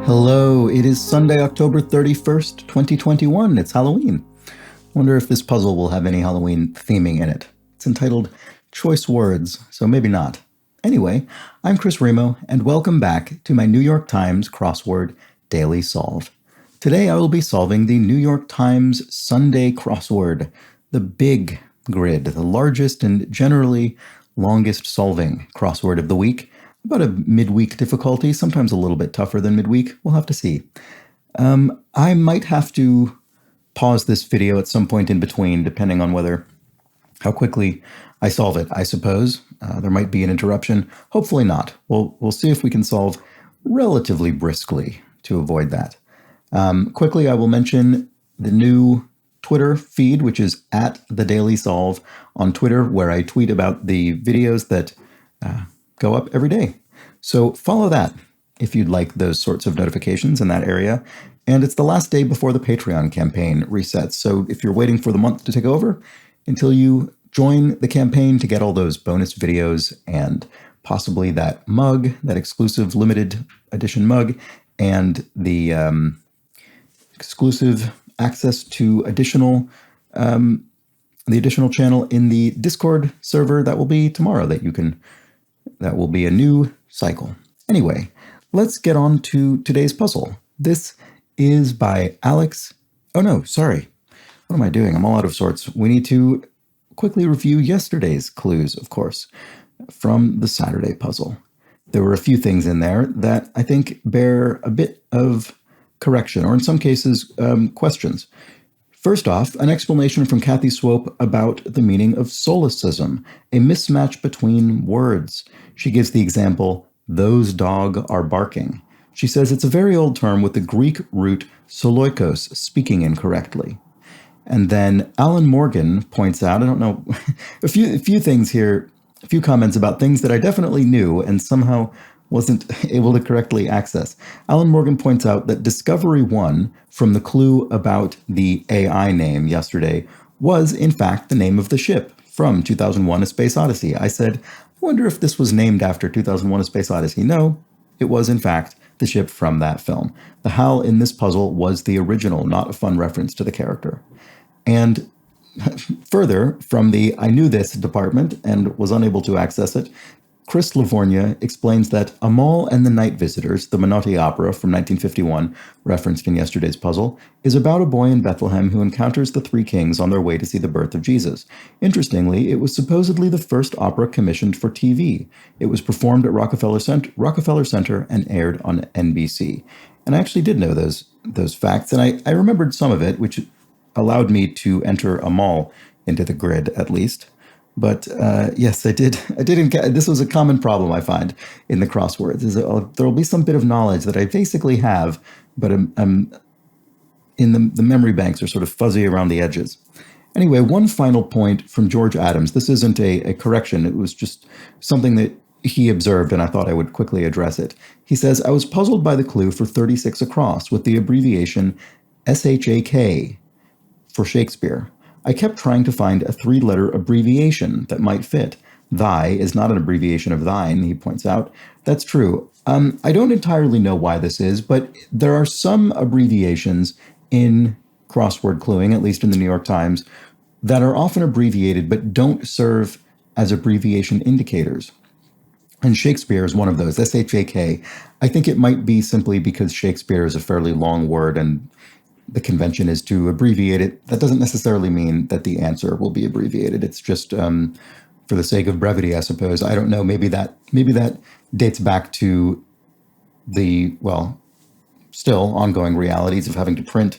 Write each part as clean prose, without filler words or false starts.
Hello, it is Sunday, October 31st, 2021. It's Halloween. I wonder if this puzzle will have any Halloween theming in it. It's entitled Choice Words, so maybe not. Anyway, I'm Chris Remo, and welcome back to my New York Times Crossword Daily Solve. Today I will be solving the New York Times Sunday crossword, the big grid, the largest and generally longest solving crossword of the week. About a midweek difficulty, sometimes a little bit tougher than midweek. We'll have to see. I might have to pause this video at some point in between, depending on how quickly I solve it, I suppose. There might be an interruption. Hopefully not. We'll see if we can solve relatively briskly to avoid that. Quickly, I will mention the new Twitter feed, which is @TheDailySolve on Twitter, where I tweet about the videos that go up every day. So follow that if you'd like those sorts of notifications in that area. And it's the last day before the Patreon campaign resets. So if you're waiting for the month to take over, until you join the campaign to get all those bonus videos and possibly that mug, that exclusive limited edition mug, and the exclusive access to the additional channel in the Discord server, that will be tomorrow, that will be a new cycle. Anyway, let's get on to today's puzzle. This is by Alex. Oh no, sorry. What am I doing? I'm all out of sorts. We need to quickly review yesterday's clues, of course, from the Saturday puzzle. There were a few things in there that I think bear a bit of correction, or in some cases, questions. First off, an explanation from Kathy Swope about the meaning of solecism, a mismatch between words. She gives the example, "those dog are barking." She says it's a very old term with the Greek root soloikos, speaking incorrectly. And then Alan Morgan points out, I don't know, a few things here, a few comments about things that I definitely knew and somehow wasn't able to correctly access. Alan Morgan points out that Discovery 1, from the clue about the AI name yesterday, was in fact the name of the ship from 2001: A Space Odyssey. I said, I wonder if this was named after 2001: A Space Odyssey. No, it was in fact the ship from that film. The HAL in this puzzle was the original, not a fun reference to the character. And further, from the I knew this department and was unable to access it, Chris Livornia explains that Amal and the Night Visitors, the Menotti opera from 1951, referenced in yesterday's puzzle, is about a boy in Bethlehem who encounters the three kings on their way to see the birth of Jesus. Interestingly, it was supposedly the first opera commissioned for TV. It was performed at Rockefeller Center and aired on NBC. And I actually did know those facts, and I remembered some of it, which allowed me to enter Amal into the grid, at least. But yes, I did. This was a common problem I find in the crosswords. There will be some bit of knowledge that I basically have, but I'm in the memory banks are sort of fuzzy around the edges. Anyway, one final point from George Adams. This isn't a correction. It was just something that he observed, and I thought I would quickly address it. He says, I was puzzled by the clue for 36 across with the abbreviation SHAK for Shakespeare. I kept trying to find a three-letter abbreviation that might fit. Thy is not an abbreviation of thine, he points out. That's true. I don't entirely know why this is, but there are some abbreviations in crossword cluing, at least in the New York Times, that are often abbreviated but don't serve as abbreviation indicators. And Shakespeare is one of those, SHAK. I think it might be simply because Shakespeare is a fairly long word and the convention is to abbreviate it. That doesn't necessarily mean that the answer will be abbreviated. It's just for the sake of brevity, I suppose. I don't know. Maybe that dates back to the, still ongoing realities of having to print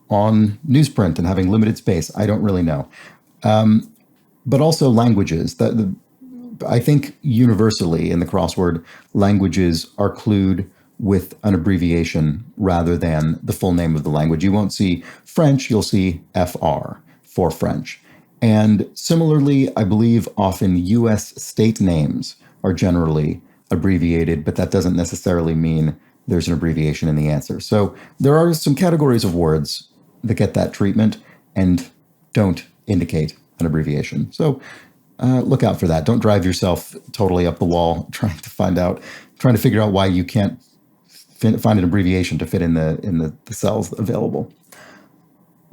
on newsprint and having limited space. I don't really know. But also languages. I think universally in the crossword, languages are clued with an abbreviation rather than the full name of the language. You won't see French, you'll see FR for French. And similarly, I believe often US state names are generally abbreviated, but that doesn't necessarily mean there's an abbreviation in the answer. So there are some categories of words that get that treatment and don't indicate an abbreviation. So look out for that. Don't drive yourself totally up the wall trying to figure out why you can't find an abbreviation to fit in the cells available.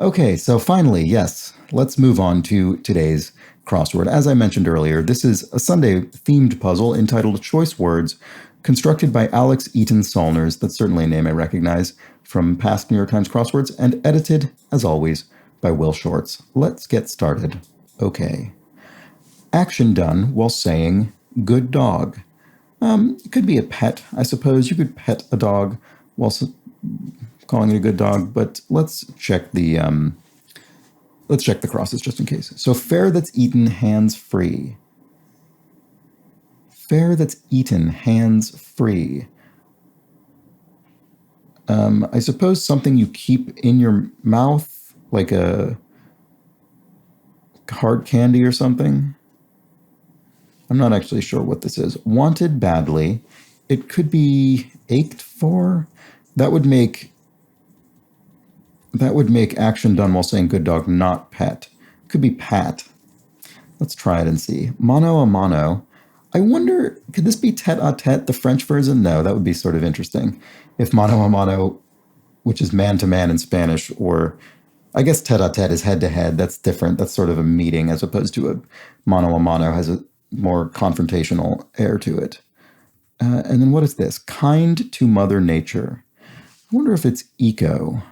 Okay, so finally, yes, let's move on to today's crossword. As I mentioned earlier, this is a Sunday-themed puzzle entitled Choice Words, constructed by Alex Eaton Solners. That's certainly a name I recognize from past New York Times crosswords, and edited, as always, by Will Shorts. Let's get started. Okay. Action done while saying good dog. It could be a pet, I suppose. You could pet a dog while calling it a good dog, but let's check the crosses just in case. So fare that's eaten, hands free. Fare that's eaten, hands free. I suppose something you keep in your mouth, like a hard candy or something. I'm not actually sure what this is. Wanted badly. It could be ached for. That would make action done while saying good dog not pet. Could be pat. Let's try it and see. Mano a mano. I wonder, could this be tete-a-tete, the French version? No, that would be sort of interesting. If mano a mano, which is man-to-man in Spanish, or I guess tete-a-tete is head-to-head. That's different. That's sort of a meeting as opposed to a mano has a more confrontational air to it. And then what is this? Kind to Mother Nature. I wonder if it's eco.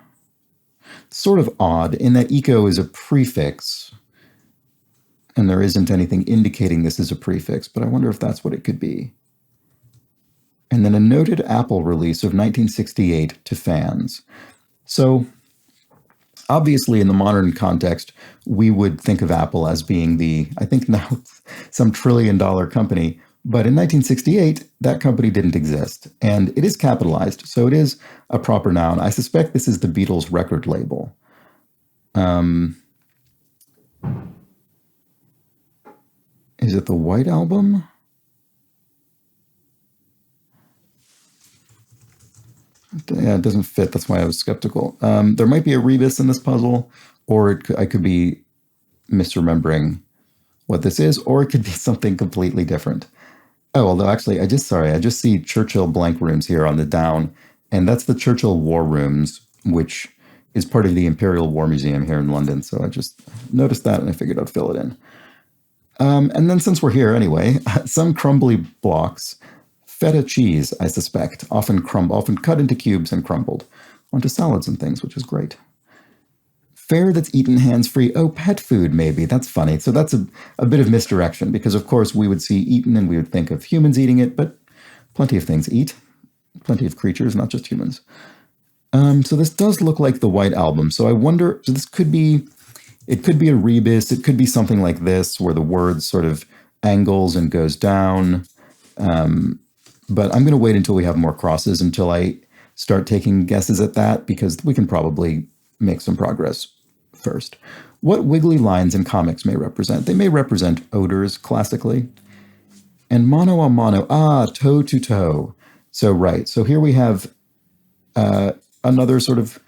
Sort of odd in that eco is a prefix, and there isn't anything indicating this is a prefix, but I wonder if that's what it could be. And then a noted Apple release of 1968 to fans. So obviously in the modern context, we would think of Apple as being I think now some $1 trillion company, but in 1968, that company didn't exist, and it is capitalized, so it is a proper noun. I suspect this is the Beatles record label. Is it the White Album? Yeah, it doesn't fit. That's why I was skeptical. There might be a rebus in this puzzle, or I could be misremembering what this is, or it could be something completely different. Oh, although actually, I just see Churchill blank rooms here on the down, and that's the Churchill War Rooms, which is part of the Imperial War Museum here in London. So I just noticed that, and I figured I'd fill it in. And then since we're here anyway, some crumbly blocks. Feta cheese, I suspect, often cut into cubes and crumbled onto salads and things, which is great. Fare that's eaten hands-free. Oh, pet food, maybe. That's funny. So that's a bit of misdirection, because, of course, we would see eaten and we would think of humans eating it, but plenty of things eat. Plenty of creatures, not just humans. So this does look like the White Album. So I wonder, so this could be, it could be a rebus. It could be something like this, where the word sort of angles and goes down. But I'm going to wait until we have more crosses, until I start taking guesses at that, because we can probably make some progress first. What wiggly lines in comics may represent? They may represent odors, classically. And mano a mano, toe to toe. So right, so here we have another sort of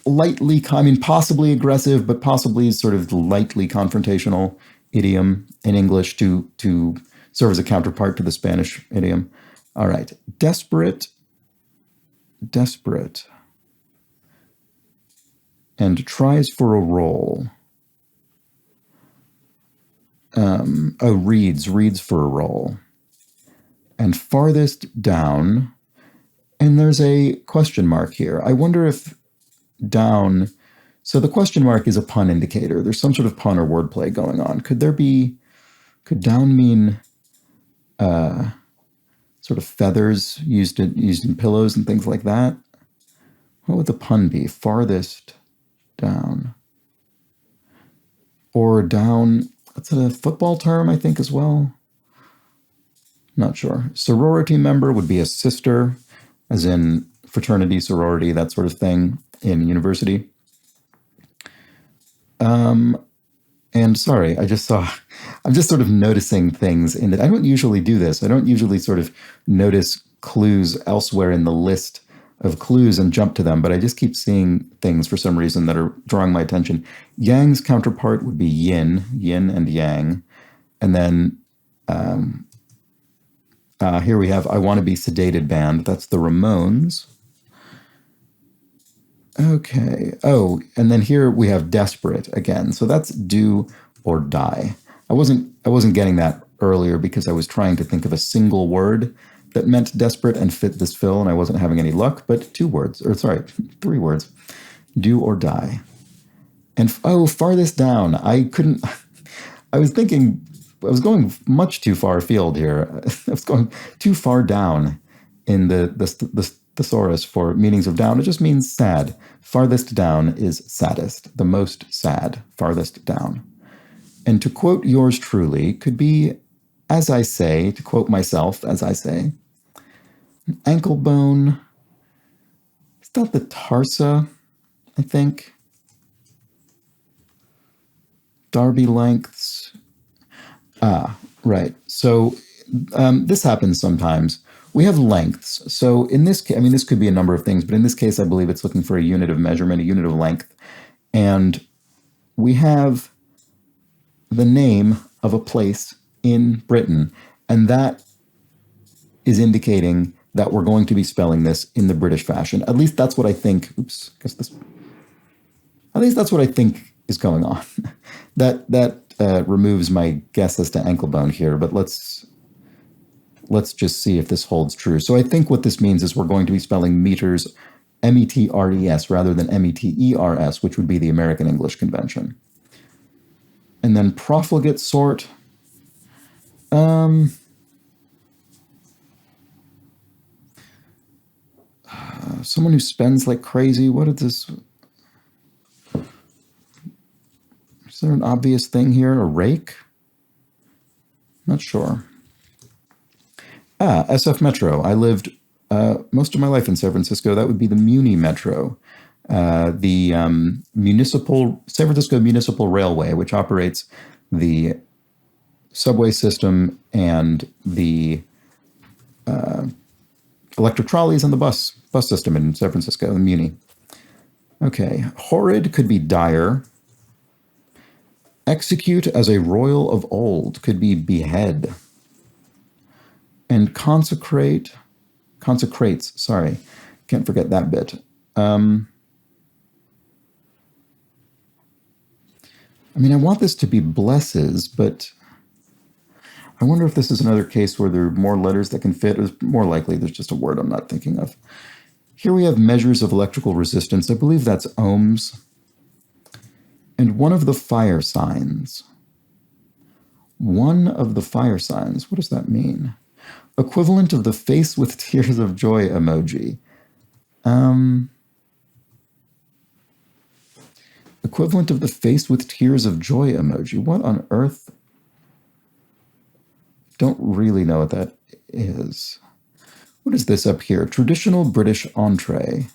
lightly, possibly aggressive, but possibly sort of lightly confrontational idiom in English to serve as a counterpart to the Spanish idiom. All right, desperate, and tries for a roll. Reads for a roll. And farthest down, and there's a question mark here. I wonder if down, so the question mark is a pun indicator. There's some sort of pun or wordplay going on. Could down mean sort of feathers used in pillows and things like that? What would the pun be? Farthest down. Or down, that's a football term, I think, as well. Not sure. Sorority member would be a sister, as in fraternity, sorority, that sort of thing in university. And sorry, I'm just sort of noticing things in that. I don't usually do this. I don't usually sort of notice clues elsewhere in the list of clues and jump to them, but I just keep seeing things for some reason that are drawing my attention. Yang's counterpart would be yin and yang. And then Here we have I Want to Be Sedated Band. That's the Ramones. Okay. Oh, and then here we have Desperate again. So that's Do or Die. I wasn't getting that earlier because I was trying to think of a single word that meant desperate and fit this fill, and I wasn't having any luck, but 3 words. Do or Die. And farthest down. I was going much too far afield here. I was going too far down in the thesaurus for meanings of down. It just means sad. Farthest down is saddest, the most sad, farthest down. And to quote yours truly could be, as I say, to quote myself, as I say, ankle bone. Is that the tarsa, I think? Darby lengths. Right. So this happens sometimes. We have lengths. So in this case, I mean, this could be a number of things, but in this case, I believe it's looking for a unit of measurement, a unit of length. And we have the name of a place in Britain. And that is indicating that we're going to be spelling this in the British fashion. At least that's what I think. At least that's what I think is going on. that removes my guess as to ankle bone here, but let's just see if this holds true. So I think what this means is we're going to be spelling meters, M-E-T-R-E-S, rather than M-E-T-E-R-S, which would be the American English convention. And then profligate sort. Someone who spends like crazy. What is this? Is there an obvious thing here? A rake? Not sure. SF Metro. I lived most of my life in San Francisco. That would be the Muni Metro, the San Francisco Municipal Railway, which operates the subway system and the electric trolleys and the bus system in San Francisco, the Muni. Okay, horrid could be dire. Execute as a royal of old could be behead. And consecrates, sorry, can't forget that bit. I mean, I want this to be blesses, but I wonder if this is another case where there are more letters that can fit. It's more likely there's just a word I'm not thinking of. Here we have measures of electrical resistance. I believe that's ohms. And one of the fire signs. One of the fire signs. What does that mean? Equivalent of the face with tears of joy emoji. Equivalent of the face with tears of joy emoji. What on earth? Don't really know what that is. What is this up here? Traditional British entree.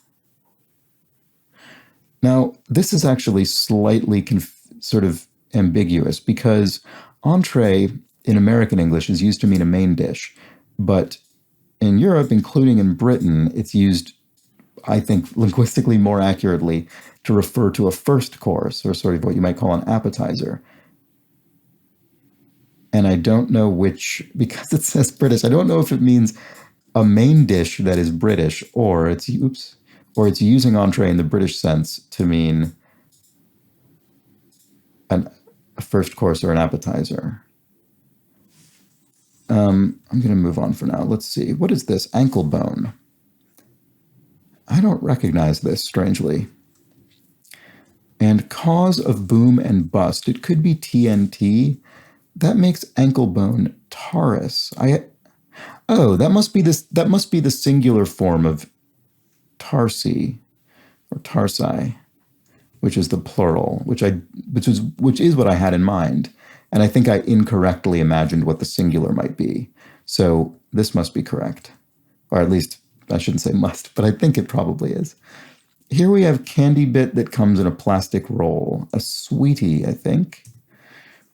Now, this is actually slightly sort of ambiguous because entree in American English is used to mean a main dish. But in Europe, including in Britain, it's used, I think, linguistically more accurately to refer to a first course, or sort of what you might call an appetizer. And I don't know which, because it says British, I don't know if it means a main dish that is British, or it's using entree in the British sense to mean a first course or an appetizer. I'm going to move on for now. Let's see. What is this? Ankle bone. I don't recognize this, strangely. And cause of boom and bust. It could be TNT. That makes ankle bone taurus. That must be the singular form of tarsi or tarsi, which is the plural, which is what I had in mind. And I think I incorrectly imagined what the singular might be. So this must be correct. Or at least, I shouldn't say must, but I think it probably is. Here we have candy bit that comes in a plastic roll. A sweetie, I think.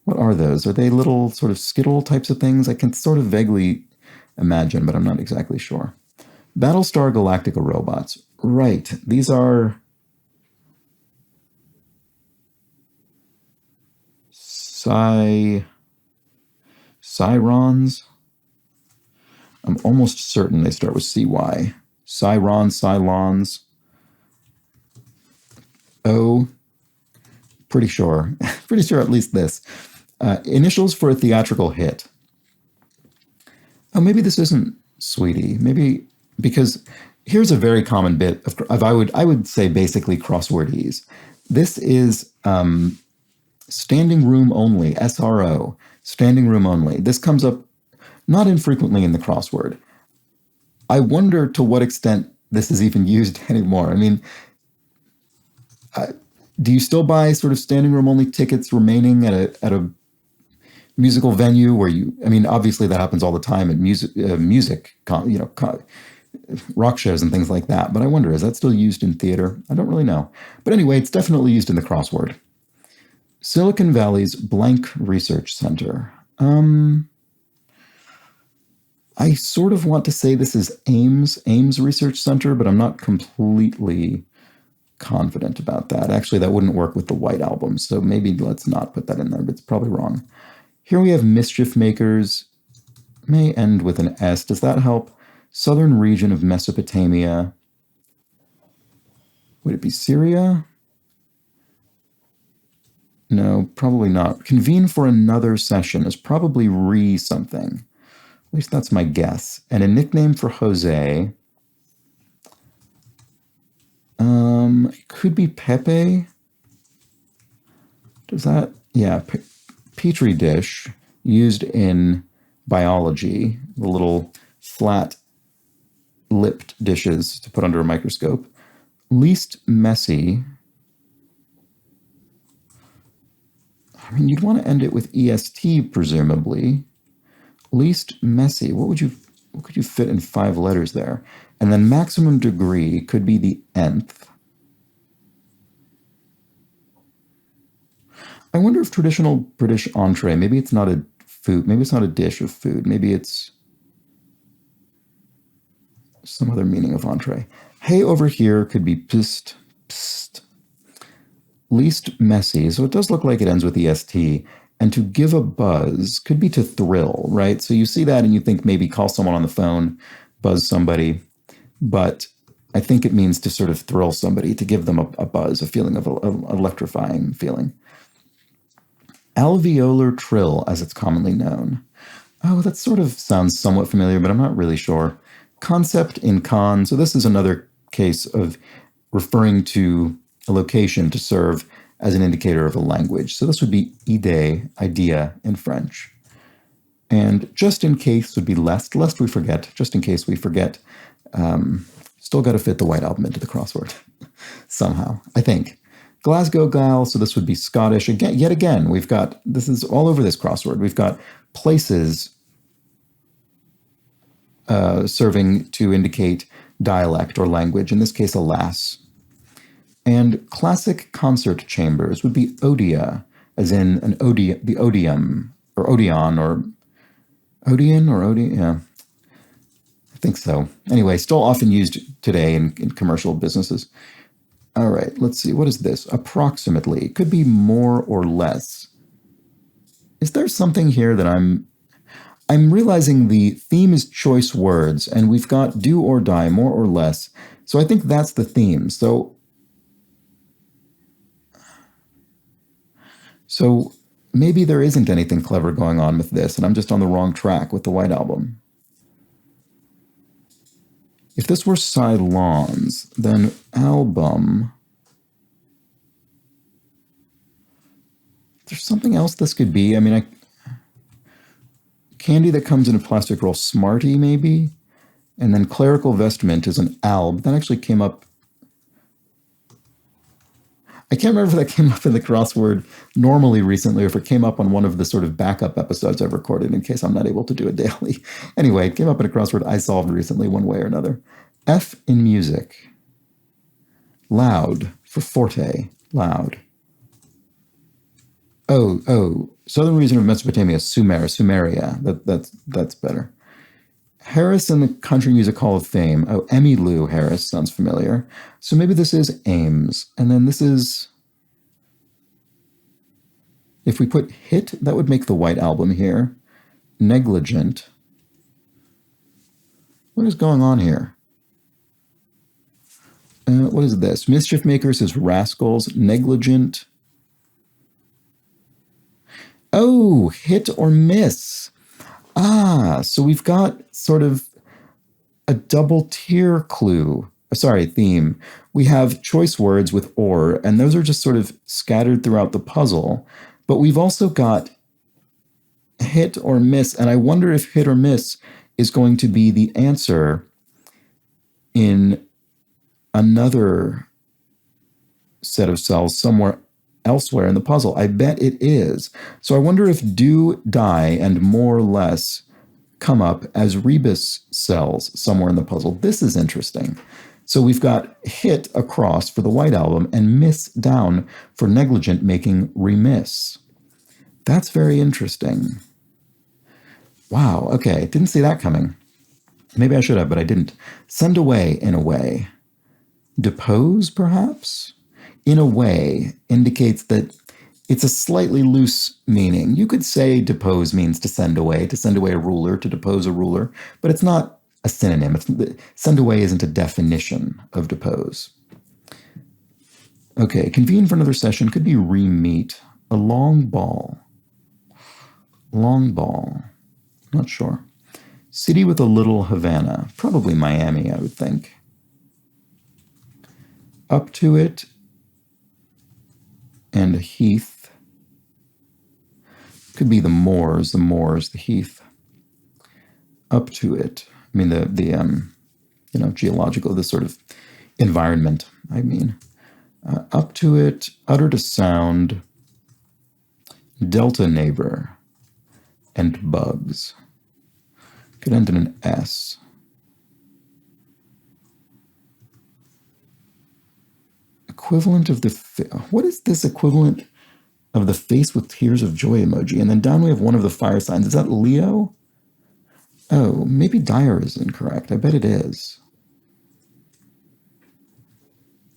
What are those? Are they little sort of Skittle types of things? I can sort of vaguely imagine, but I'm not exactly sure. Battlestar Galactica robots. Right. These are Cyrons. I'm almost certain they start with CY. Cyrons, Cylons. O, pretty sure. Pretty sure at least this. Initials for a theatrical hit. Oh, maybe this isn't Sweetie. Maybe, because here's a very common bit of I would say basically crosswordese. This is standing room only, SRO, standing room only. This comes up not infrequently in the crossword. I wonder to what extent this is even used anymore. I mean, do you still buy sort of standing room only tickets remaining at a musical venue where I mean, obviously that happens all the time at rock shows and things like that. But I wonder, is that still used in theater? I don't really know. But anyway, it's definitely used in the crossword. Silicon Valley's blank research center. I sort of want to say this is Ames Research Center, but I'm not completely confident about that. Actually, that wouldn't work with the White Album, so maybe let's not put that in there, but it's probably wrong. Here we have Mischief Makers, may end with an S. Does that help? Southern region of Mesopotamia. Would it be Syria? No, probably not. Convene for another session is probably something. At least that's my guess. And a nickname for Jose. It could be Pepe. Does that? Yeah, Petri dish used in biology. The little flat-lipped dishes to put under a microscope. Least messy. I mean, you'd want to end it with EST, presumably. Least messy. What could you fit in 5 letters there? And then maximum degree could be the nth. I wonder if traditional British entree, maybe it's not a food, maybe it's not a dish of food, maybe it's some other meaning of entree. Hey, over here could be pst, pst. Least messy, so it does look like it ends with EST. And to give a buzz could be to thrill, right? So you see that and you think maybe call someone on the phone, buzz somebody. But I think it means to sort of thrill somebody, to give them a buzz, a feeling of an electrifying feeling. Alveolar trill, as it's commonly known. Oh, that sort of sounds somewhat familiar, but I'm not really sure. Concept in con. So this is another case of referring to a location to serve as an indicator of a language. So this would be idea in French. And just in case would be lest we forget, just in case we forget. Still got to fit the White Album into the crossword somehow, I think. Glasgow Gal, so this would be Scottish. Yet again, we've got, this is all over this crossword, we've got places serving to indicate dialect or language, in this case, a lass. And classic concert chambers would be odia, as in the odium, or Odeon, or Odeon, or Odeon, yeah. I think so. Anyway, still often used today in commercial businesses. All right, let's see. What is this? Approximately. It could be more or less. Is there something here that I'm realizing the theme is choice words, and we've got do or die, more or less. So I think that's the theme. So maybe there isn't anything clever going on with this, and I'm just on the wrong track with the White Album. If this were Cylons, then album. There's something else this could be. I mean, candy that comes in a plastic roll, Smartie maybe? And then clerical vestment is an alb. That actually came up. I can't remember if that came up in the crossword normally recently or if it came up on one of the sort of backup episodes I've recorded in case I'm not able to do it daily. Anyway, it came up in a crossword I solved recently one way or another. F in music. Loud for forte, loud. Oh, southern region of Mesopotamia, Sumeria. That's better. Harris in the Country Music Hall of Fame. Oh, Emmylou Harris sounds familiar. So maybe this is Ames. And then this is, if we put hit, that would make the White Album here. Negligent. What is going on here? What is this? Mischief makers is rascals. Negligent. Oh, hit or miss. Ah, so we've got sort of a double tier clue. Sorry, theme. We have choice words with or, and those are just sort of scattered throughout the puzzle. But we've also got hit or miss, and I wonder if hit or miss is going to be the answer in another set of cells somewhere elsewhere in the puzzle. I bet it is. So I wonder if do, die, and more or less come up as rebus cells somewhere in the puzzle. This is interesting. So we've got hit across for the white album and miss down for negligent, making remiss. That's very interesting. Wow, okay, didn't see that coming. Maybe I should have, but I didn't. Send away, in a way. Depose, perhaps? In a way indicates that it's a slightly loose meaning. You could say depose means to send away a ruler, to depose a ruler, but it's not a synonym. Send away isn't a definition of depose. Okay, convene for another session could be re-meet. A long ball. Long ball. Not sure. City with a little Havana. Probably Miami, I would think. Up to it. And a heath. Could be the moors, the heath. Up to it. I mean, the geological, this sort of environment, I mean. Up to it, uttered a sound, delta neighbor, and bugs. Could end in an S. Equivalent of the, what is this equivalent of the face with tears of joy emoji? And then down we have one of the fire signs. Is that Leo? Oh, maybe dire is incorrect. I bet it is.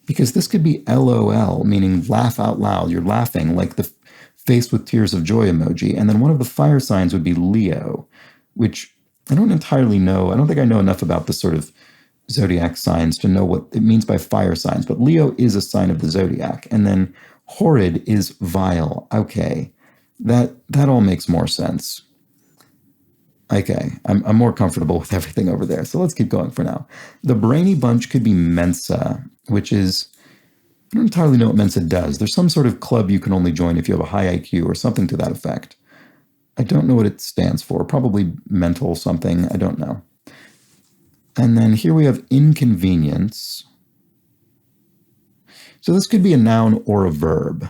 Because this could be LOL, meaning laugh out loud. You're laughing, like the face with tears of joy emoji. And then one of the fire signs would be Leo, which I don't entirely know. I don't think I know enough about the sort of zodiac signs to know what it means by fire signs. But Leo is a sign of the zodiac. And then horrid is vile. Okay, that all makes more sense. Okay, I'm more comfortable with everything over there. So let's keep going for now. The brainy bunch could be Mensa, which is, I don't entirely know what Mensa does. There's some sort of club you can only join if you have a high IQ or something to that effect. I don't know what it stands for. Probably mental something. I don't know. And then here we have inconvenience. So this could be a noun or a verb.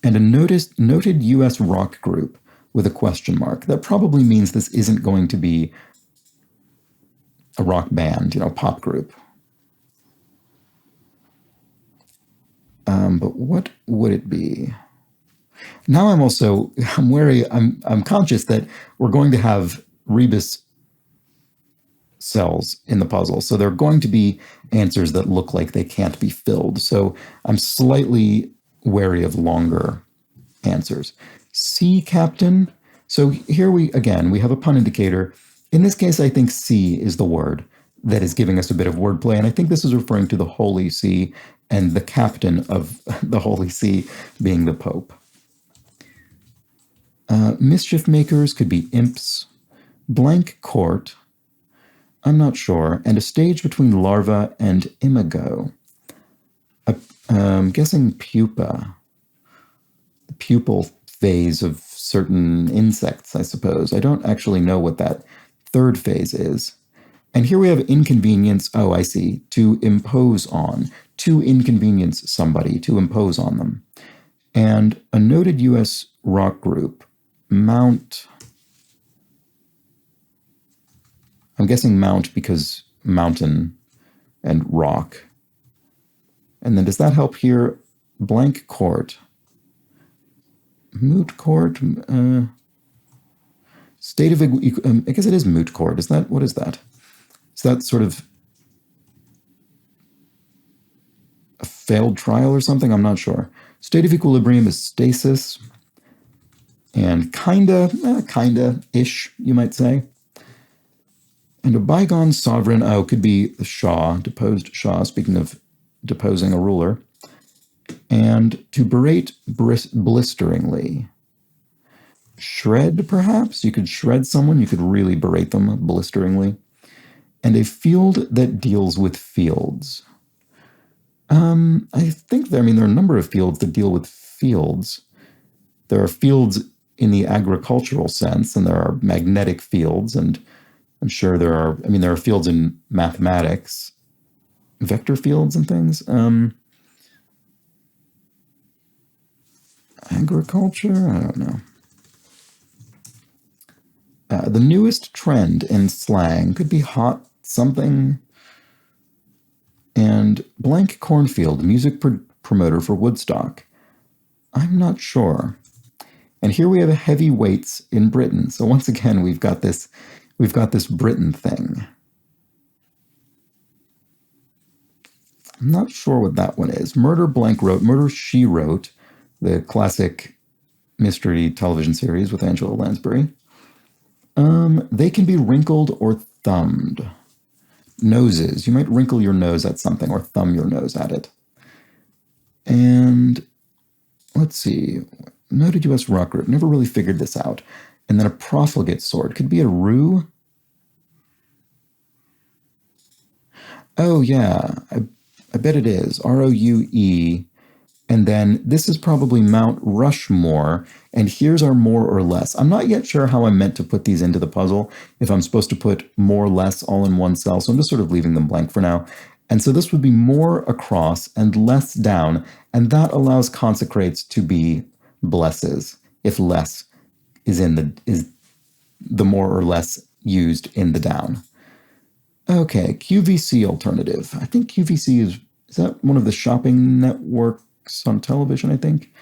And a noted U.S. rock group with a question mark. That probably means this isn't going to be a rock band, pop group. But what would it be? Now I'm wary, I'm conscious that we're going to have rebus cells in the puzzle. So there are going to be answers that look like they can't be filled. So I'm slightly wary of longer answers. Sea captain. So here we have a pun indicator. In this case, I think sea is the word that is giving us a bit of wordplay. And I think this is referring to the Holy See and the captain of the Holy See being the Pope. Mischief makers could be imps. Blank court. I'm not sure. And a stage between larva and imago. I'm guessing pupa. The pupal phase of certain insects, I suppose. I don't actually know what that third phase is. And here we have inconvenience. Oh, I see. To impose on. To inconvenience somebody. To impose on them. And a noted U.S. rock group. Mount. I'm guessing mount because mountain and rock. And then does that help here? Blank court. Moot court. State of, I guess it is moot court. What is that? Is that sort of a failed trial or something? I'm not sure. State of equilibrium is stasis. And kinda-ish, you might say. And a bygone sovereign, could be the Shah, deposed Shah, speaking of deposing a ruler. And to berate blisteringly. Shred, perhaps? You could shred someone, you could really berate them blisteringly. And a field that deals with fields. I think there are a number of fields that deal with fields. There are fields in the agricultural sense, and there are magnetic fields, and I'm sure there are fields in mathematics, vector fields and things. Agriculture? I don't know. The newest trend in slang could be hot something. And blank cornfield, music promoter for Woodstock. I'm not sure. And here we have heavyweights in Britain. So once again, we've got this Britain thing. I'm not sure what that one is. Murder Blank wrote, Murder She Wrote, the classic mystery television series with Angela Lansbury. They can be wrinkled or thumbed. Noses. You might wrinkle your nose at something or thumb your nose at it. And let's see. Noted U.S. rocker. Never really figured this out. And then a profligate sword. Could be a rue. Oh, yeah. I bet it is. R-O-U-E. And then this is probably Mount Rushmore. And here's our more or less. I'm not yet sure how I'm meant to put these into the puzzle, if I'm supposed to put more or less all in one cell. So I'm just sort of leaving them blank for now. And so this would be more across and less down. And that allows consecrates to be blesses, if less is the more or less used in the down. Okay, QVC alternative. I think QVC is that one of the shopping networks on television, I think.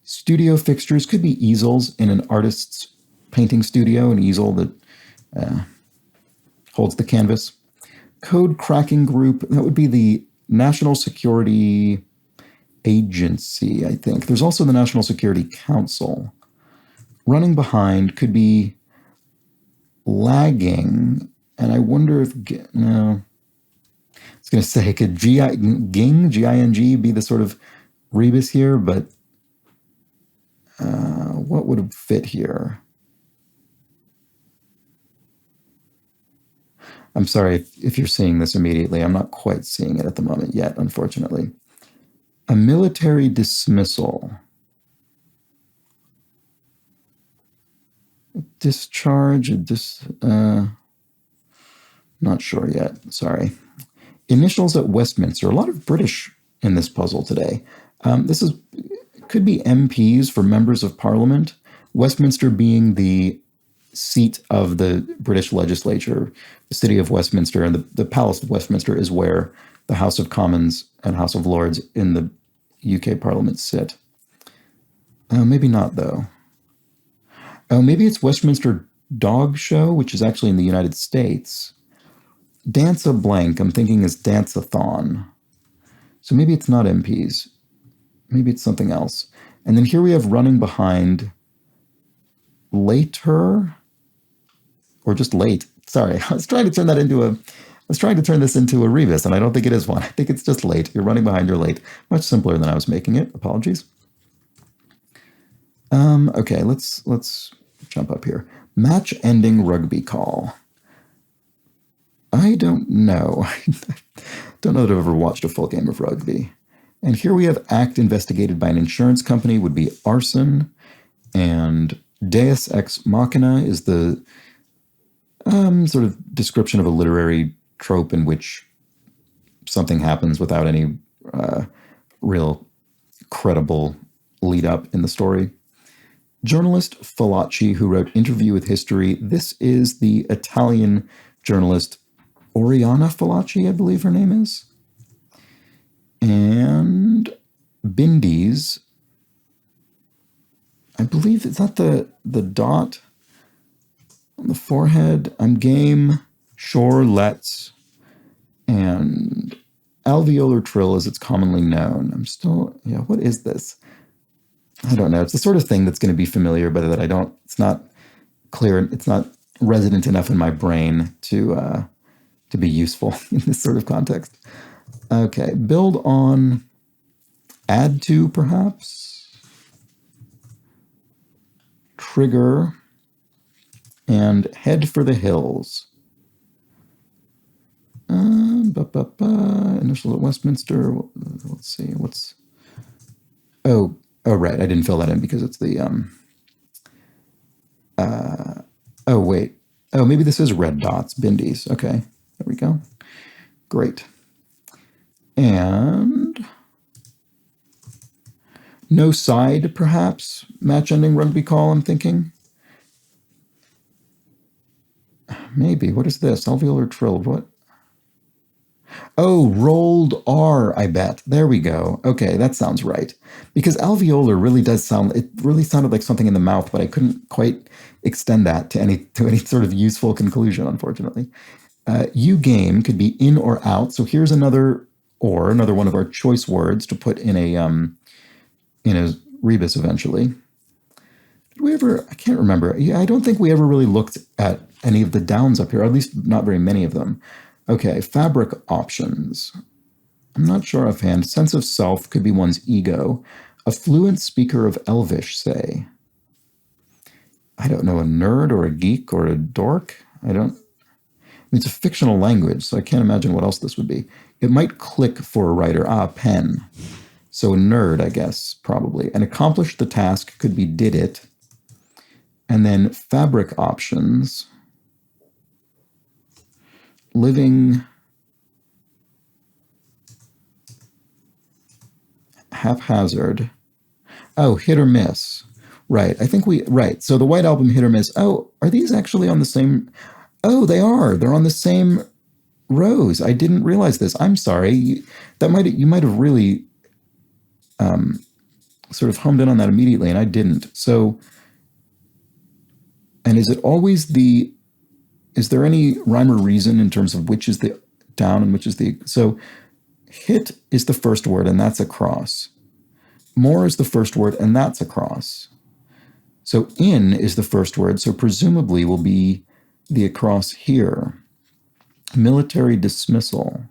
Studio fixtures could be easels in an artist's painting studio, an easel that holds the canvas. Code cracking group, that would be the National Security Agency, I think. There's also the National Security Council. Running behind could be lagging, and I wonder if, no, I was going to say, could Ging, G-I-N-G, be the sort of rebus here, but what would fit here? I'm sorry if you're seeing this immediately. I'm not quite seeing it at the moment yet, unfortunately. A military dismissal. Discharge, not sure yet, sorry. Initials at Westminster. A lot of British in this puzzle today. This could be MPs for members of Parliament. Westminster being the seat of the British legislature. The city of Westminster and the Palace of Westminster is where the House of Commons and House of Lords in the UK Parliament sit. Maybe not, though. Oh, maybe it's Westminster Dog Show, which is actually in the United States. Dance-a-blank, I'm thinking is Dance-a-thon. So maybe it's not MPs. Maybe it's something else. And then here we have running behind later, or just late. Sorry, I was trying to turn this into a rebus, and I don't think it is one. I think it's just late. You're running behind, you're late. Much simpler than I was making it. Apologies. Okay, let's jump up here. Match-ending rugby call. I don't know. Don't know that I've ever watched a full game of rugby. And here we have act investigated by an insurance company would be arson. And Deus ex machina is the sort of description of a literary trope in which something happens without any real credible lead up in the story. Journalist Fallaci, who wrote Interview with History. This is the Italian journalist Oriana Fallaci, I believe her name is. And Bindies, I believe, is that the dot on the forehead? I'm game, sure, let's, and alveolar trill as it's commonly known. What is this? I don't know. It's the sort of thing that's going to be familiar, but that it's not clear, it's not resident enough in my brain to to be useful in this sort of context. Okay, build on, add to perhaps, trigger, and head for the hills. Initial at Westminster. Let's see, what's... Oh, right, I didn't fill that in because it's the... oh, wait. Oh, maybe this is red dots, bindies. Okay, there we go. Great. And... no side, perhaps? Match-ending rugby call, I'm thinking. Maybe. What is this? Alveolar trilled. What? Oh, rolled R, I bet. There we go. Okay, that sounds right. Because alveolar really does sound, it really sounded like something in the mouth, but I couldn't quite extend that to any sort of useful conclusion, unfortunately. U game could be in or out. So here's another one of our choice words to put in a rebus eventually. Did we ever, I can't remember. Yeah, I don't think we ever really looked at any of the downs up here, or at least not very many of them. Okay, fabric options. I'm not sure offhand. Sense of self could be one's ego. A fluent speaker of Elvish, say. I don't know, a nerd or a geek or a dork? It's a fictional language, so I can't imagine what else this would be. It might click for a writer. Pen. So a nerd, I guess, probably. And accomplish the task could be did it. And then fabric options. Living haphazard. Oh, hit or miss. Right. I think right. So the White Album, hit or miss. Oh, are these actually on the same? Oh, they are. They're on the same rows. I didn't realize this. I'm sorry. You might have really sort of homed in on that immediately, and I didn't. So, and is it always is there any rhyme or reason in terms of which is the down and which is the... So hit is the first word, and that's across. More is the first word, and that's across. So in is the first word, so presumably will be the across here. Military dismissal.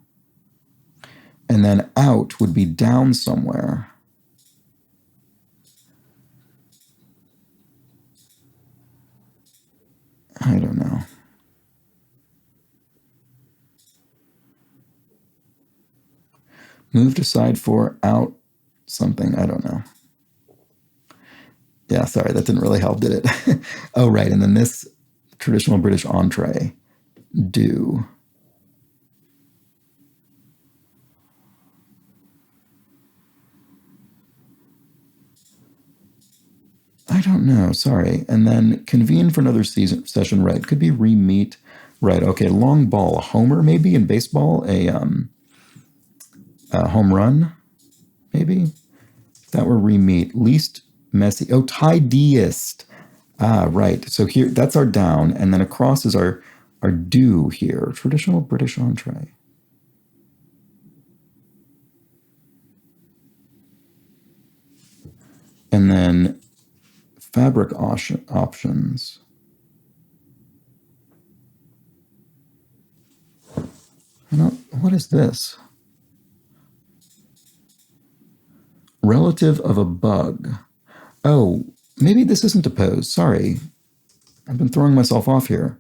And then out would be down somewhere. I don't know. Moved aside for out something. I don't know. Yeah, sorry, that didn't really help, did it? Oh, right. And then this traditional British entree, do. I don't know, sorry. And then convene for another session, right? Could be re-meet, right? Okay, long ball, a homer maybe in baseball, a home run, maybe? If that were re-meet, least messy. Oh, tidiest. Right. So here, that's our down, and then across is our do here. Traditional British entree. And then fabric options. What is this? Relative of a bug. Oh, maybe this isn't a pose. Sorry. I've been throwing myself off here.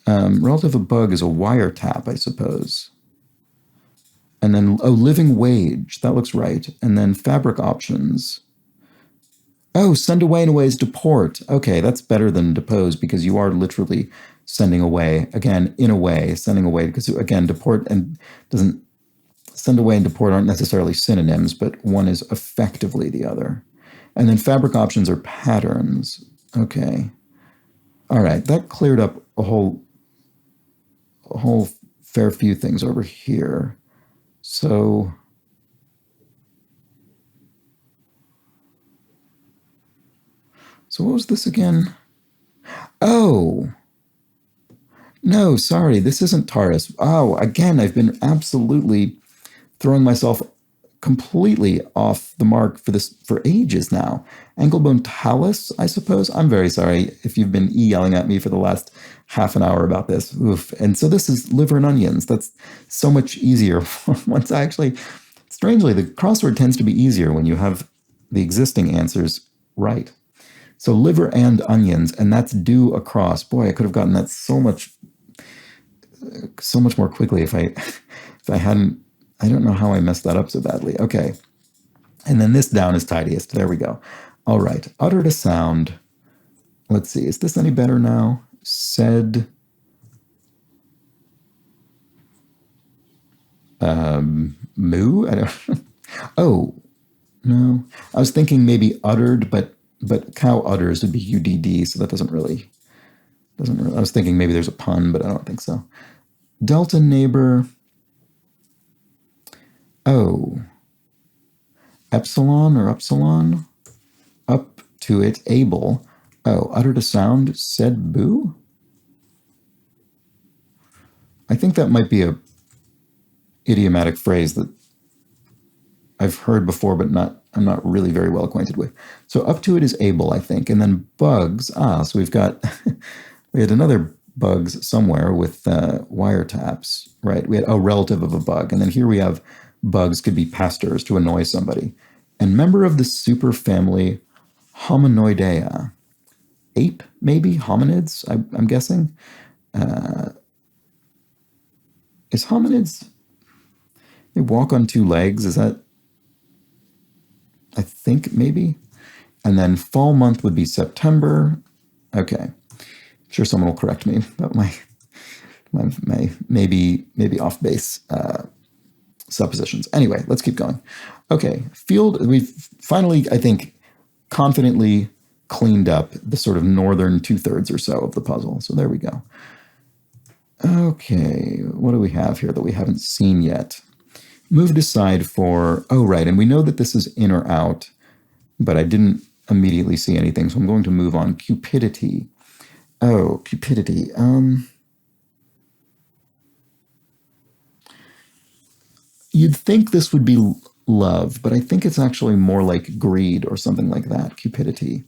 Relative of a bug is a wiretap, I suppose. And then, oh, living wage. That looks right. And then fabric options. Oh, send away in a way is deport. Okay, that's better than depose because you are literally sending away. Again, in a way, sending away. Because, again, deport and doesn't... Send away and deport aren't necessarily synonyms, but one is effectively the other. And then fabric options are patterns. Okay. All right, that cleared up a whole fair few things over here. So what was this again? Oh, no, sorry, this isn't Taurus. Oh, again, I've been absolutely throwing myself completely off the mark for this for ages now. Anklebone talus, I suppose. I'm very sorry if you've been yelling at me for the last half an hour about this. Oof. And so this is liver and onions. That's so much easier once I actually, strangely, the crossword tends to be easier when you have the existing answers right. So liver and onions, and that's due across. Boy, I could have gotten that so much more quickly if I hadn't. I don't know how I messed that up so badly. Okay. And then this down is tidiest. There we go. All right. Uttered a sound. Let's see. Is this any better now? Said. Moo? I don't. Oh, no. I was thinking maybe uttered, but cow utters would be UDD, so that doesn't really. I was thinking maybe there's a pun, but I don't think so. Delta neighbor. Oh. Epsilon or upsilon? Up to it, able. Oh, uttered a sound, said boo? I think that might be a idiomatic phrase that I've heard before, but I'm not really very well acquainted with. So up to it is able, I think. And then bugs. So we've got, we had another bugs somewhere with wiretaps, right? We had a relative of a bug. And then here we have bugs could be pastors to annoy somebody. And member of the superfamily Hominoidea. Ape, maybe? Hominids, I'm guessing. Is hominids, they walk on two legs? Is that, I think maybe? And then fall month would be September. Okay. I'm sure someone will correct me about my maybe off base suppositions. Anyway, let's keep going. Okay, field, we've finally, I think, confidently cleaned up the sort of northern 2/3 or so of the puzzle. So there we go. Okay, what do we have here that we haven't seen yet? Moved aside for, oh, right, and we know that this is in or out, but I didn't immediately see anything, so I'm going to move on. Cupidity. Oh, cupidity. You'd think this would be love, but I think it's actually more like greed or something like that, cupidity.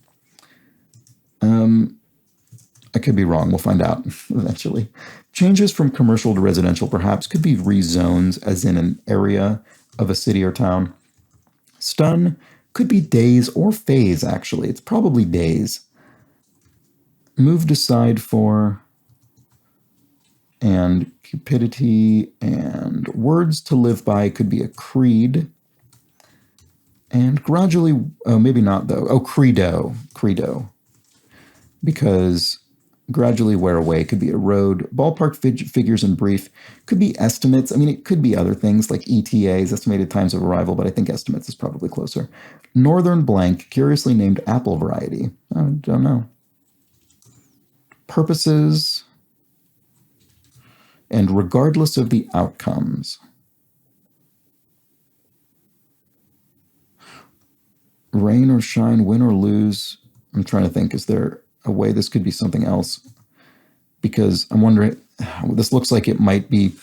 I could be wrong. We'll find out eventually. Changes from commercial to residential perhaps could be rezones, as in an area of a city or town. Stun could be days or phase, actually. It's probably days. Moved aside for, and cupidity, and words to live by could be a creed. And gradually, oh, maybe not though. Oh, credo. Because gradually wear away could be a road. Ballpark figures in brief could be estimates. I mean, it could be other things like ETAs, estimated times of arrival, but I think estimates is probably closer. Northern blank, curiously named apple variety. I don't know. Purposes and regardless of the outcomes. Rain or shine, win or lose. I'm trying to think, is there a way this could be something else? Because I'm wondering, this looks like it might be,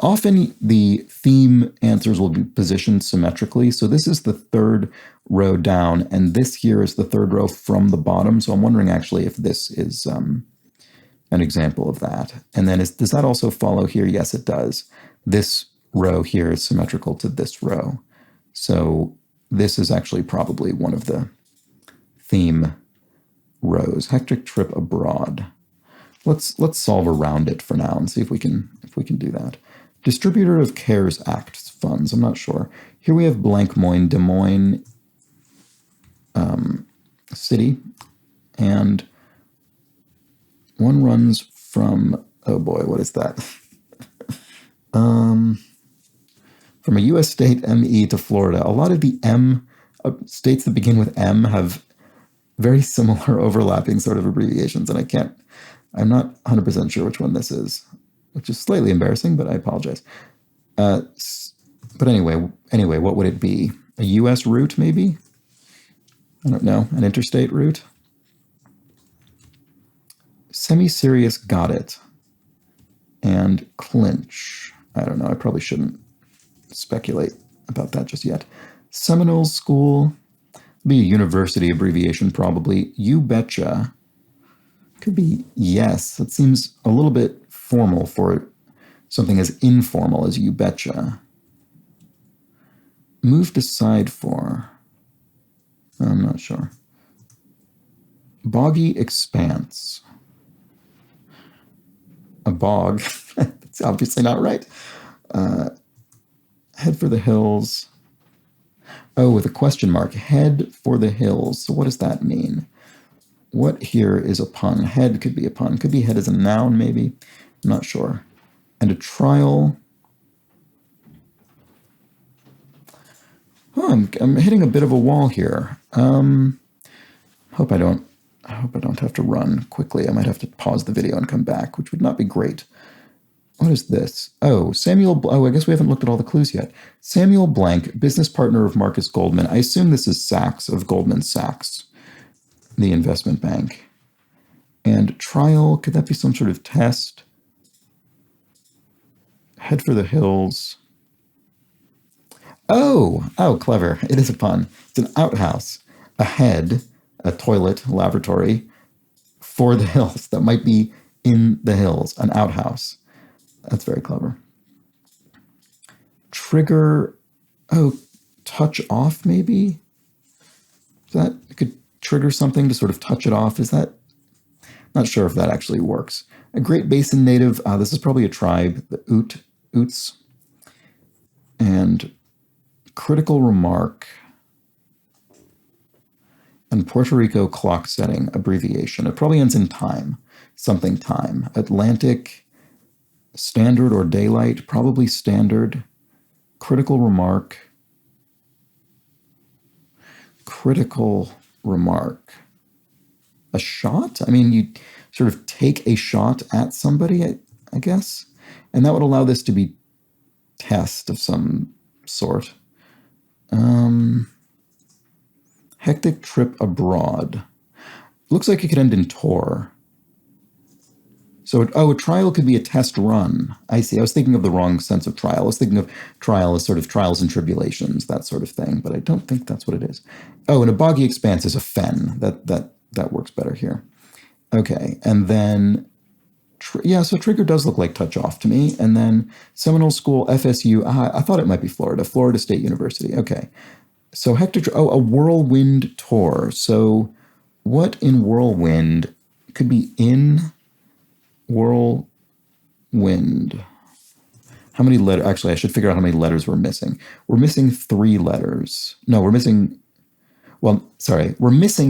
often the theme answers will be positioned symmetrically. So this is the third row down, and this here is the third row from the bottom. So I'm wondering actually if this is an example of that. And then does that also follow here? Yes, it does. This row here is symmetrical to this row. So this is actually probably one of the theme rows. Hectic trip abroad. Let's solve around it for now and see if we can do that. Distributor of CARES Act funds. I'm not sure. Here we have blank Des Moines city, and one runs from, oh boy, what is that? From a U.S. state, ME, to Florida. A lot of the states that begin with M have very similar overlapping sort of abbreviations, and I'm not 100% sure which one this is, which is slightly embarrassing, but I apologize. But anyway, what would it be? A U.S. route, maybe? I don't know. An interstate route? Semi-serious, got it. And clinch. I don't know. I probably shouldn't speculate about that just yet. Seminole School, be a university abbreviation probably. You Betcha could be yes. That seems a little bit formal for something as informal as You Betcha. Moved aside for, I'm not sure. Boggy Expanse. A bog. That's obviously not right. Head for the hills. Oh, with a question mark. Head for the hills. So what does that mean? What here is a pun? Head could be a pun. Could be head as a noun, maybe. I'm not sure. And a trial. Oh, I'm hitting a bit of a wall here. Hope I don't have to run quickly. I might have to pause the video and come back, which would not be great. What is this? Oh, I guess we haven't looked at all the clues yet. Samuel Blank, business partner of Marcus Goldman. I assume this is Sachs of Goldman Sachs, the investment bank. And trial, could that be some sort of test? Head for the hills. Oh, clever. It is a pun. It's an outhouse. A head, a toilet, lavatory, for the hills. That might be in the hills, an outhouse. That's very clever. Trigger, touch off maybe? That could trigger something to sort of touch it off. Is that? Not sure if that actually works. A Great Basin native, this is probably a tribe, the Utes. And critical remark. And Puerto Rico clock setting abbreviation. It probably ends in time, something time. Atlantic, standard or daylight, probably standard. Critical remark. Critical remark. A shot? I mean, you sort of take a shot at somebody, I guess. And that would allow this to be test of some sort. Hectic trip abroad. Looks like it could end in tour. So, a trial could be a test run. I see. I was thinking of the wrong sense of trial. I was thinking of trial as sort of trials and tribulations, that sort of thing. But I don't think that's what it is. Oh, and a boggy expanse is a fen. That works better here. Okay, and then, so trigger does look like touch off to me. And then Seminole School, FSU. I thought it might be Florida State University. Okay, so a whirlwind tour. So what in whirlwind could be in whirlwind? How many letters? Actually, I should figure out how many letters we're missing. We're missing 3 letters. No, we're missing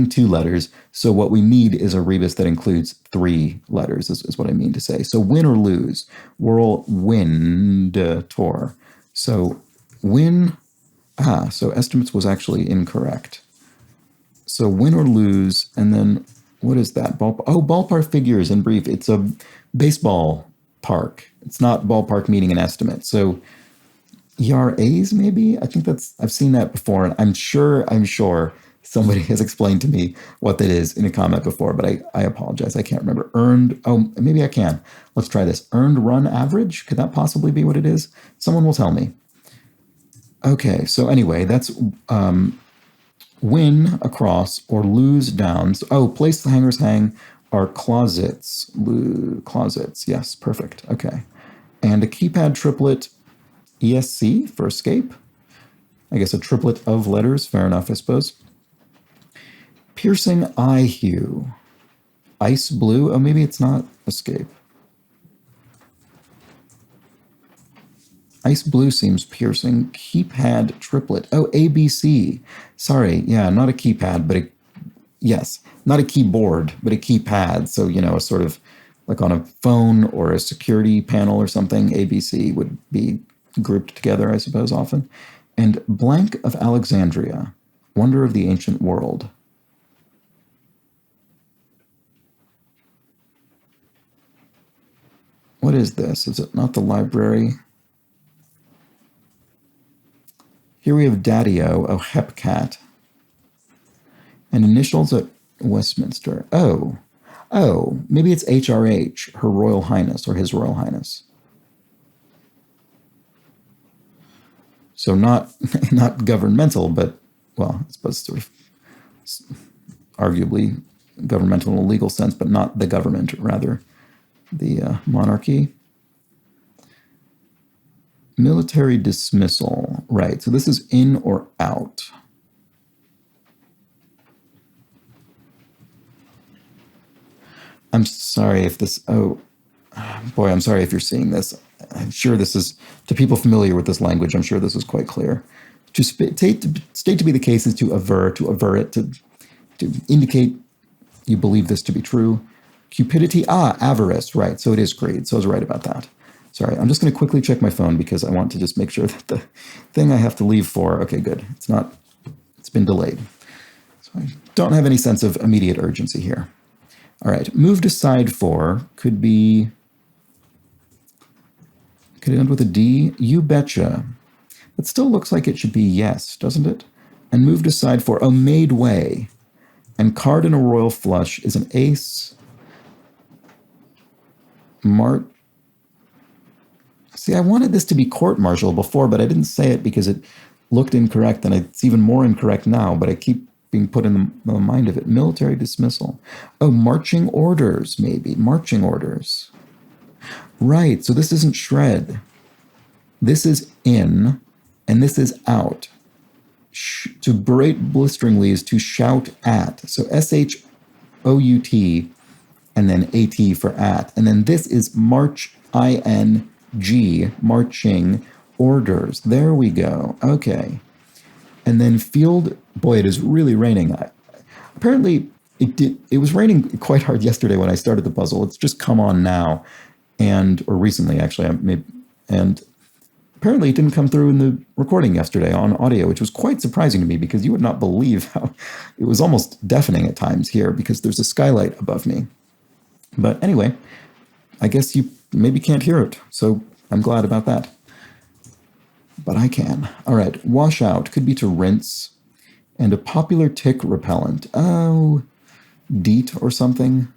2 letters. So what we need is a rebus that includes 3 letters, is what I mean to say. So win or lose. Whirlwind tour. So win. So estimates was actually incorrect. So win or lose, and then what is that? Ballpark figures in brief. It's a baseball park. It's not ballpark meaning an estimate. So ERAs maybe? I think I've seen that before, and I'm sure somebody has explained to me what that is in a comment before, but I apologize. I can't remember. Maybe I can. Let's try this. Earned run average? Could that possibly be what it is? Someone will tell me. Okay, so anyway, that's win across or lose downs. Place the hangers hang are closets. Closets, yes, perfect. Okay. And a keypad triplet, ESC for escape. I guess a triplet of letters, fair enough, I suppose. Piercing eye hue. Ice blue, maybe it's not escape. Ice blue seems piercing. Keypad triplet. ABC. Sorry, yeah, not a keypad, but not a keyboard, but a keypad. So, a sort of like on a phone or a security panel or something, ABC would be grouped together, I suppose, often. And blank of Alexandria, wonder of the ancient world. What is this? Is it not the library? Here we have Daddy-O, Hepcat. And initials at Westminster. Maybe it's HRH, Her Royal Highness, or His Royal Highness. So not not governmental, but, well, I suppose sort of arguably governmental in a legal sense, but not the government, rather the monarchy. Military dismissal, right? So this is in or out. I'm sorry if this, oh boy, I'm sorry if you're seeing this. I'm sure this is, to people familiar with this language, I'm sure this is quite clear. To state to be the case is to aver it, to indicate you believe this to be true. Cupidity, avarice, right, so it is greed, so I was right about that. Sorry, I'm just going to quickly check my phone because I want to just make sure that the thing I have to leave for, okay, good, it's been delayed. So I don't have any sense of immediate urgency here. All right, moved aside for could be, could it end with a D? You betcha. It still looks like it should be yes, doesn't it? And moved aside for, oh, made way. And card in a royal flush is an ace. See, I wanted this to be court-martial before, but I didn't say it because it looked incorrect, and it's even more incorrect now, but I keep being put in the mind of it. Military dismissal. Oh, marching orders, maybe. Marching orders. Right, so this isn't shred. This is in, and this is out. To berate blisteringly is to shout at. So S-H-O-U-T, and then A-T for at. And then this is march, I-N-G, marching orders. There we go. Okay. And then field, boy, it is really raining. Apparently, it was raining quite hard yesterday when I started the puzzle. It's just come on now, or recently, actually. And apparently it didn't come through in the recording yesterday on audio, which was quite surprising to me because you would not believe how it was almost deafening at times here because there's a skylight above me. But anyway, I guess you maybe can't hear it, so I'm glad about that. But I can. All right, wash out could be to rinse, and a popular tick repellent. Oh, DEET or something.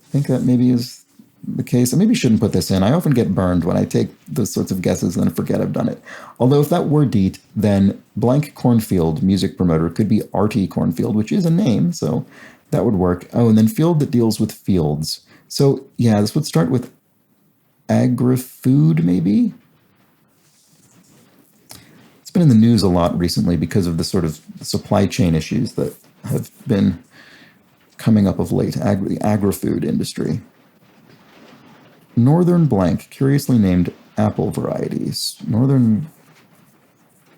I think that maybe is the case. I maybe shouldn't put this in. I often get burned when I take those sorts of guesses and then forget I've done it. Although if that were DEET, then blank cornfield music promoter could be Artie Cornfield, which is a name, so that would work. Oh, and then field that deals with fields. So yeah, this would start with agri-food, maybe? It's been in the news a lot recently because of the sort of supply chain issues that have been coming up of late, the agri-food industry. Northern blank, curiously named apple varieties. Northern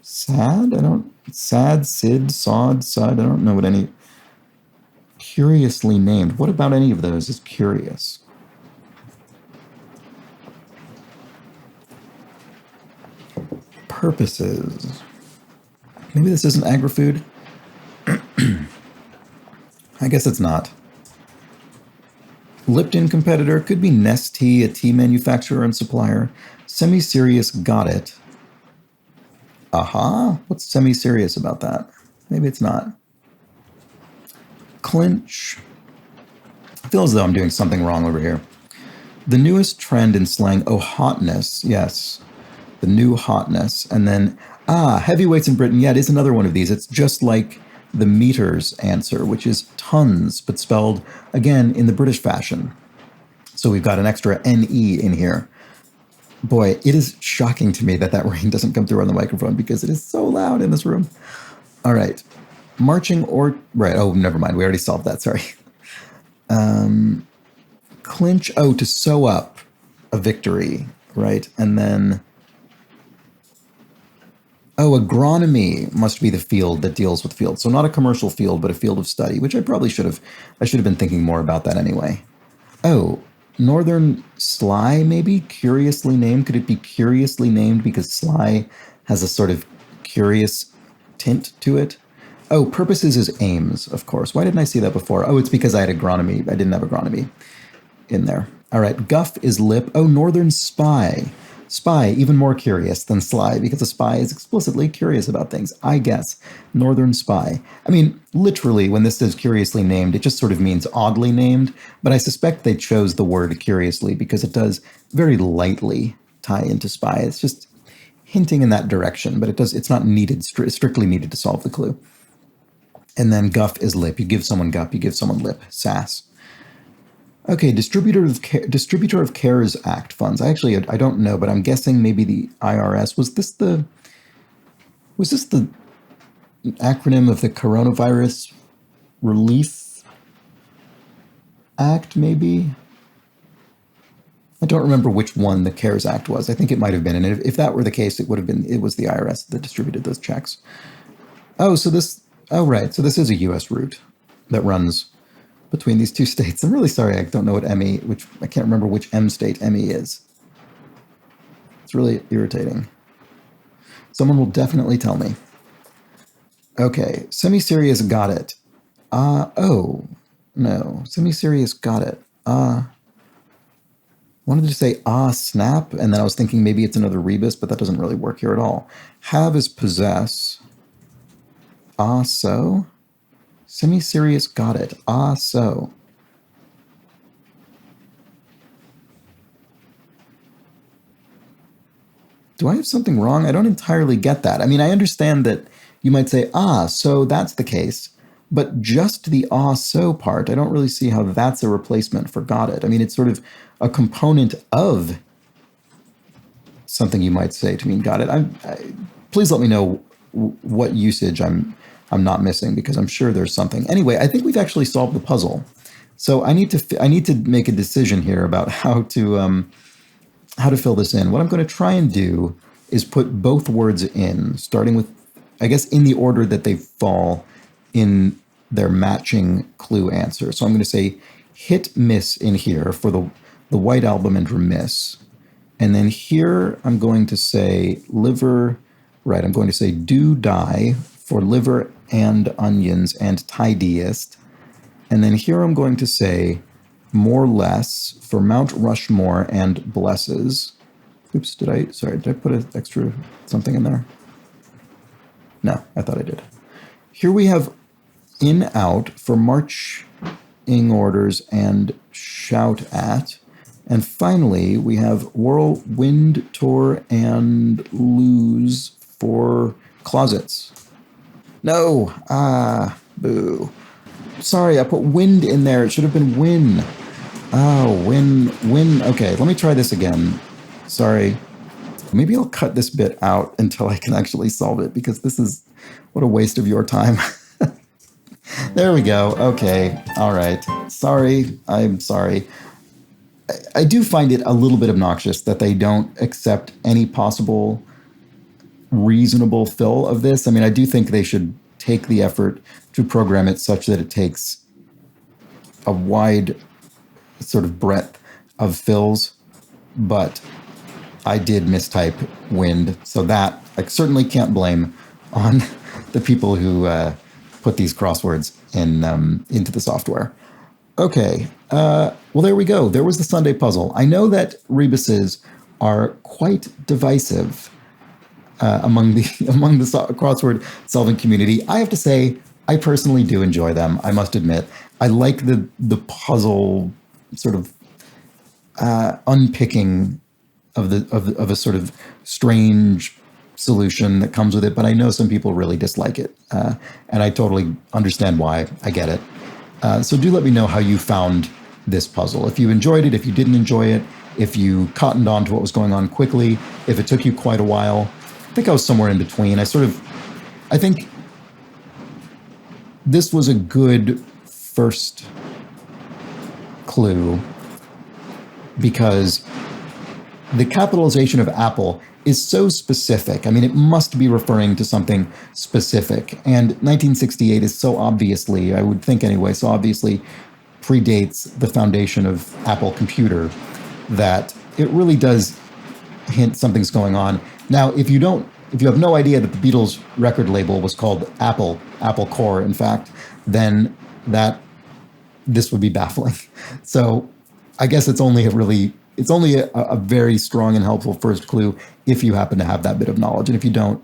sad? Sad, Sid, Sod, Sud, I don't know what any... Curiously named. What about any of those is curious? Purposes. Maybe this isn't agri-food? I guess it's not. Lipton competitor could be Nestea, a tea manufacturer and supplier. Semi-serious got it. Aha? What's semi-serious about that? Maybe it's not. Clinch. I feel as though I'm doing something wrong over here. The newest trend in slang, oh, hotness. Yes. The new hotness. And then, heavyweights in Britain. Yeah, it is another one of these. It's just like the meters answer, which is tons, but spelled, again, in the British fashion. So we've got an extra N-E in here. Boy, it is shocking to me that rain doesn't come through on the microphone because it is so loud in this room. All right. Marching or... Right, oh, never mind. We already solved that, sorry. Clinch, oh, to sew up a victory, right? And then... Oh, agronomy must be the field that deals with fields. So not a commercial field, but a field of study, which I probably should have been thinking more about that anyway. Oh, northern sly, maybe? Curiously named. Could it be curiously named because sly has a sort of curious tint to it? Oh, purposes is aims, of course. Why didn't I see that before? Oh, it's because I had agronomy. I didn't have agronomy in there. All right, guff is lip. Oh, northern spy. Spy, even more curious than sly, because a spy is explicitly curious about things, I guess. Northern spy. I mean, literally, when this says curiously named, it just sort of means oddly named, but I suspect they chose the word curiously because it does very lightly tie into spy. It's just hinting in that direction, but it's not needed, strictly needed to solve the clue. And then guff is lip. You give someone guff, you give someone lip. Sass. Okay, Distributor of CARES Act funds. I don't know, but I'm guessing maybe the IRS. Was this the acronym of the Coronavirus Relief Act, maybe? I don't remember which one the CARES Act was. I think it might have been. And if that were the case, it was the IRS that distributed those checks. Oh, right. So this is a U.S. route that runs between these two states. I'm really sorry. I don't know what I can't remember which M state ME is. It's really irritating. Someone will definitely tell me. Okay. Semi-serious got it. Oh, no. Semi-serious got it. Wanted to say snap, and then I was thinking maybe it's another rebus, but that doesn't really work here at all. Have is possess. So. Semi-serious got it. So. Do I have something wrong? I don't entirely get that. I mean, I understand that you might say, so that's the case. But just the so part, I don't really see how that's a replacement for got it. I mean, it's sort of a component of something you might say to mean got it. Please let me know what usage I'm not missing, because I'm sure there's something. Anyway, I think we've actually solved the puzzle. So I need to make a decision here about how to fill this in. What I'm going to try and do is put both words in, starting with, I guess, in the order that they fall in their matching clue answer. So I'm going to say hit miss in here for the White Album and remiss. And then here I'm going to say liver, right, I'm going to say do die for liver and onions and tidiest. And then here I'm going to say more less for Mount Rushmore and blesses. Oops, did I put an extra something in there? No, I thought I did. Here we have in out for marching orders and shout at. And finally, we have whirlwind tour and lose for closets. No, boo. Sorry, I put wind in there. It should have been win. Oh, win. Okay, let me try this again. Sorry. Maybe I'll cut this bit out until I can actually solve it, because this is, what a waste of your time. There we go. Okay. All right. Sorry. I'm sorry. I do find it a little bit obnoxious that they don't accept any possible reasonable fill of this. I mean, I do think they should take the effort to program it such that it takes a wide sort of breadth of fills, but I did mistype wind, so that I certainly can't blame on the people who put these crosswords into the software. Okay, well, there we go. There was the Sunday puzzle. I know that rebuses are quite divisive among the crossword solving community. I have to say, I personally do enjoy them. I must admit, I like the puzzle sort of unpicking of a sort of strange solution that comes with it. But I know some people really dislike it, and I totally understand why. I get it. So do let me know how you found this puzzle. If you enjoyed it, if you didn't enjoy it, if you cottoned on to what was going on quickly, if it took you quite a while. I think I was somewhere in between. I think this was a good first clue because the capitalization of Apple is so specific. I mean, it must be referring to something specific. And 1968 is so obviously, I would think anyway, so obviously predates the foundation of Apple Computer that it really does hint something's going on. Now, if you have no idea that the Beatles record label was called Apple Core, in fact, then this would be baffling. So I guess it's only a very strong and helpful first clue if you happen to have that bit of knowledge. And if you don't,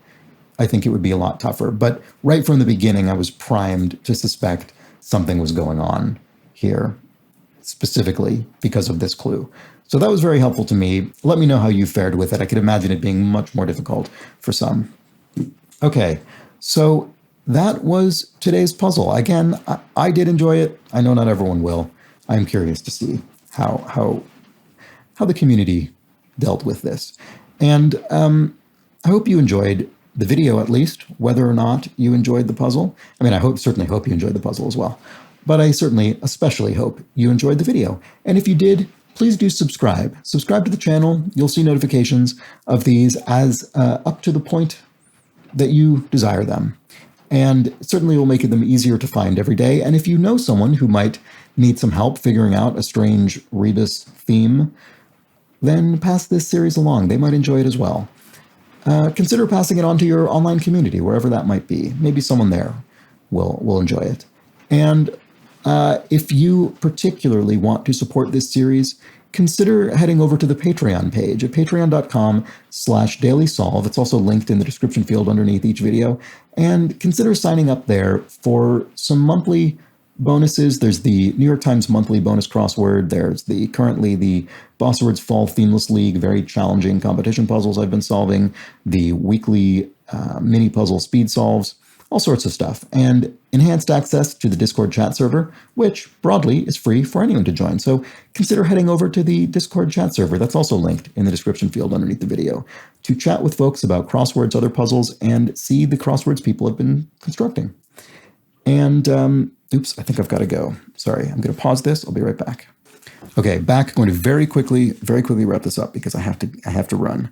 I think it would be a lot tougher. But right from the beginning, I was primed to suspect something was going on here, specifically because of this clue. So that was very helpful to me. Let me know how you fared with it. I could imagine it being much more difficult for some. Okay, so that was today's puzzle. Again, I did enjoy it. I know not everyone will. I'm curious to see how the community dealt with this. And I hope you enjoyed the video, at least, whether or not you enjoyed the puzzle. I mean, certainly hope you enjoyed the puzzle as well. But I certainly especially hope you enjoyed the video. And if you did, please do subscribe. Subscribe to the channel. You'll see notifications of these as up to the point that you desire them. And certainly will make them easier to find every day. And if you know someone who might need some help figuring out a strange rebus theme, then pass this series along. They might enjoy it as well. Consider passing it on to your online community, wherever that might be. Maybe someone there will enjoy it. And if you particularly want to support this series, consider heading over to the Patreon page at patreon.com/dailysolve. It's also linked in the description field underneath each video. And consider signing up there for some monthly bonuses. There's the New York Times monthly bonus crossword. There's currently the Bosswords Fall Themeless League, very challenging competition puzzles I've been solving, the weekly mini puzzle speed solves, all sorts of stuff, and enhanced access to the Discord chat server, which broadly is free for anyone to join. So consider heading over to the Discord chat server. That's also linked in the description field underneath the video to chat with folks about crosswords, other puzzles, and see the crosswords people have been constructing. And oops, I think I've got to go. Sorry, I'm going to pause this. I'll be right back. Okay, back. Going to very quickly wrap this up because I have to run.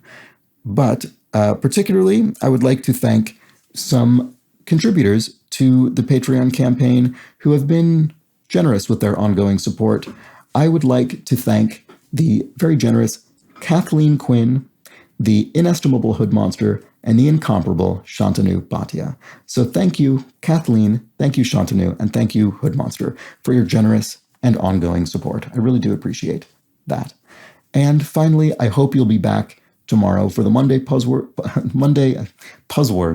But particularly, I would like to thank some contributors to the Patreon campaign who have been generous with their ongoing support. I would like to thank the very generous Kathleen Quinn, the inestimable Hood Monster, and the incomparable Shantanu Bhatia. So thank you, Kathleen, thank you, Shantanu, and thank you, Hood Monster, for your generous and ongoing support. I really do appreciate that. And finally, I hope you'll be back tomorrow for the Monday puzzword,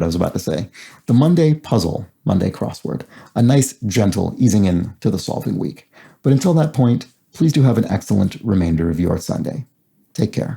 I was about to say. The Monday puzzle, Monday crossword. A nice, gentle easing in to the solving week. But until that point, please do have an excellent remainder of your Sunday. Take care.